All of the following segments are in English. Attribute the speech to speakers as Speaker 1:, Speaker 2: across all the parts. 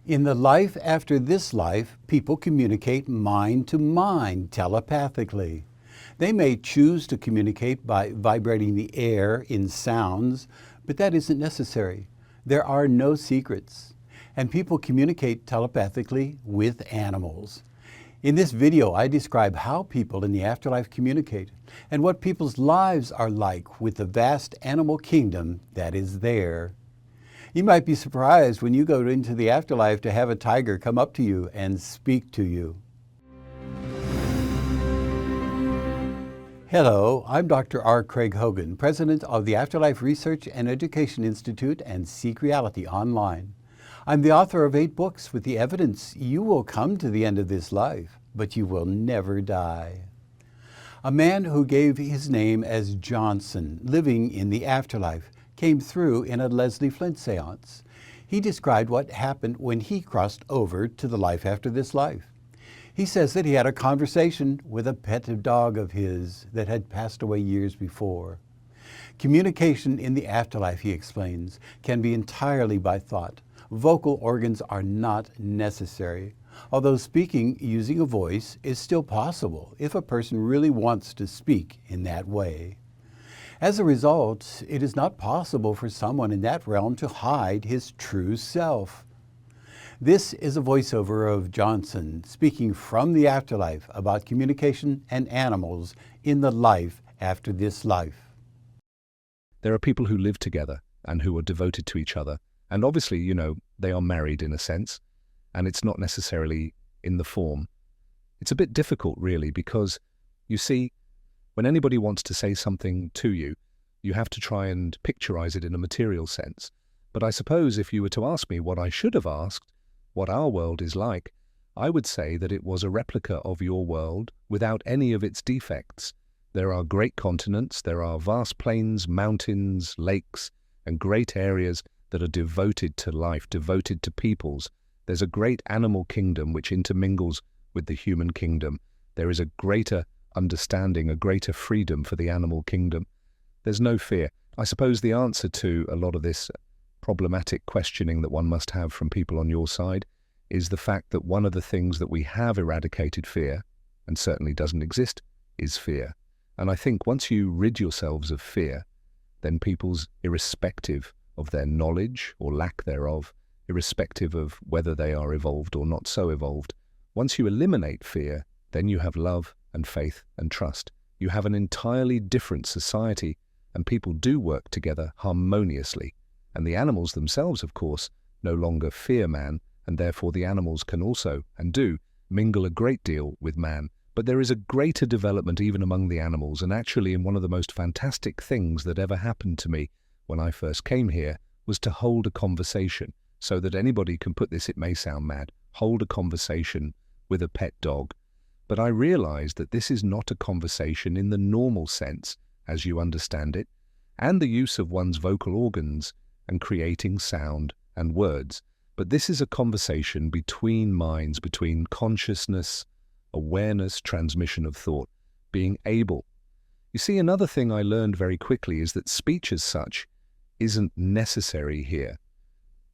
Speaker 1: In the life after this life, people communicate mind to mind telepathically. They may choose to communicate by vibrating the air in sounds, but that isn't necessary. There are no secrets. And people communicate telepathically with animals. In this video, I describe how people in the afterlife communicate and what people's lives are like with the vast animal kingdom that is there. You might be surprised when you go into the afterlife to have a tiger come up to you and speak to you. Hello, I'm Dr. R. Craig Hogan, President of the Afterlife Research and Education Institute and Seek Reality Online. I'm the author of 8 books with the evidence you will come to the end of this life, but you will never die. A man who gave his name as Johnson, living in the afterlife, came through in a Leslie Flint seance. He described what happened when he crossed over to the life after this life. He says that he had a conversation with a pet dog of his that had passed away years before. Communication in the afterlife, he explains, can be entirely by thought. Vocal organs are not necessary, although speaking using a voice is still possible if a person really wants to speak in that way. As a result, it is not possible for someone in that realm to hide his true self. This is a voiceover of Johnson speaking from the afterlife about communication and animals in the life after this life.
Speaker 2: There are people who live together and who are devoted to each other. And obviously, they are married in a sense, and it's not necessarily in the form. It's a bit difficult, really, because, you see, when anybody wants to say something to you, you have to try and picturize it in a material sense. But I suppose if you were to ask me what I should have asked, what our world is like, I would say that it was a replica of your world without any of its defects. There are great continents, there are vast plains, mountains, lakes, and great areas that are devoted to life, devoted to peoples. There's a great animal kingdom which intermingles with the human kingdom. There is a greater understanding, a greater freedom for the animal kingdom. There's no fear. I suppose the answer to a lot of this problematic questioning that one must have from people on your side is the fact that one of the things that we have eradicated fear, and certainly doesn't exist, is fear. And I think once you rid yourselves of fear, then people's, irrespective of their knowledge or lack thereof, irrespective of whether they are evolved or not so evolved, once you eliminate fear, then you have love and faith and trust. You have an entirely different society, and people do work together harmoniously. And the animals themselves, of course, no longer fear man, and therefore the animals can also, and do, mingle a great deal with man. But there is a greater development even among the animals, and actually in one of the most fantastic things that ever happened to me when I first came here was to hold a conversation, so that anybody can put this, it may sound mad, hold a conversation with a pet dog. But I realized that this is not a conversation in the normal sense, as you understand it, and the use of one's vocal organs and creating sound and words. But this is a conversation between minds, between consciousness, awareness, transmission of thought, being able. You see, another thing I learned very quickly is that speech as such isn't necessary here.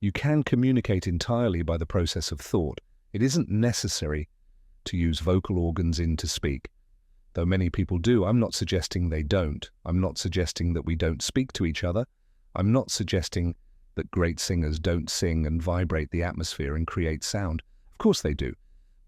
Speaker 2: You can communicate entirely by the process of thought. It isn't necessary to use vocal organs in to speak. Though many people do, I'm not suggesting they don't. I'm not suggesting that we don't speak to each other. I'm not suggesting that great singers don't sing and vibrate the atmosphere and create sound. Of course they do.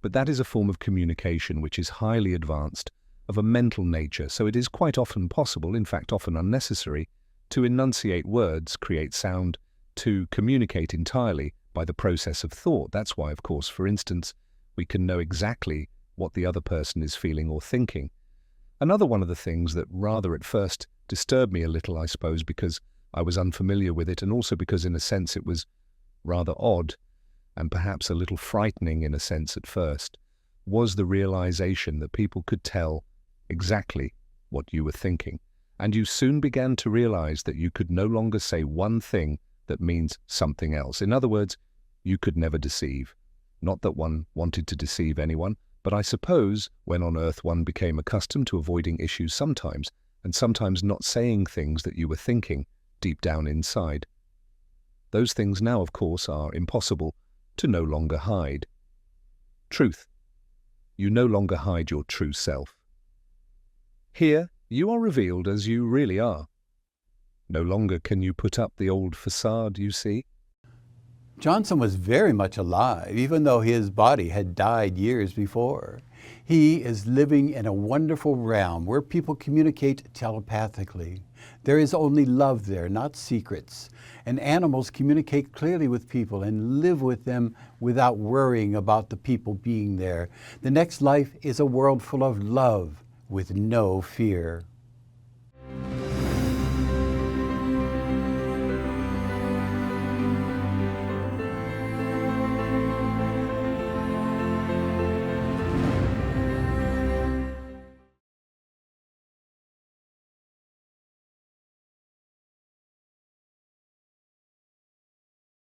Speaker 2: But that is a form of communication which is highly advanced, of a mental nature, so it is quite often possible, in fact often unnecessary, to enunciate words, create sound, to communicate entirely by the process of thought. That's why, of course, for instance, we can know exactly what the other person is feeling or thinking. Another one of the things that rather at first disturbed me a little, I suppose, because I was unfamiliar with it, and also because in a sense it was rather odd and perhaps a little frightening in a sense at first, was the realization that people could tell exactly what you were thinking. And you soon began to realize that you could no longer say one thing that means something else. In other words, you could never deceive. Not that one wanted to deceive anyone, but I suppose when on earth one became accustomed to avoiding issues sometimes, and sometimes not saying things that you were thinking deep down inside. Those things now, of course, are impossible to no longer hide. Truth. You no longer hide your true self. Here, you are revealed as you really are. No longer can you put up the old facade you see.
Speaker 1: Johnson was very much alive, even though his body had died years before. He is living in a wonderful realm where people communicate telepathically. There is only love there, not secrets. And animals communicate clearly with people and live with them without worrying about the people being there. The next life is a world full of love with no fear.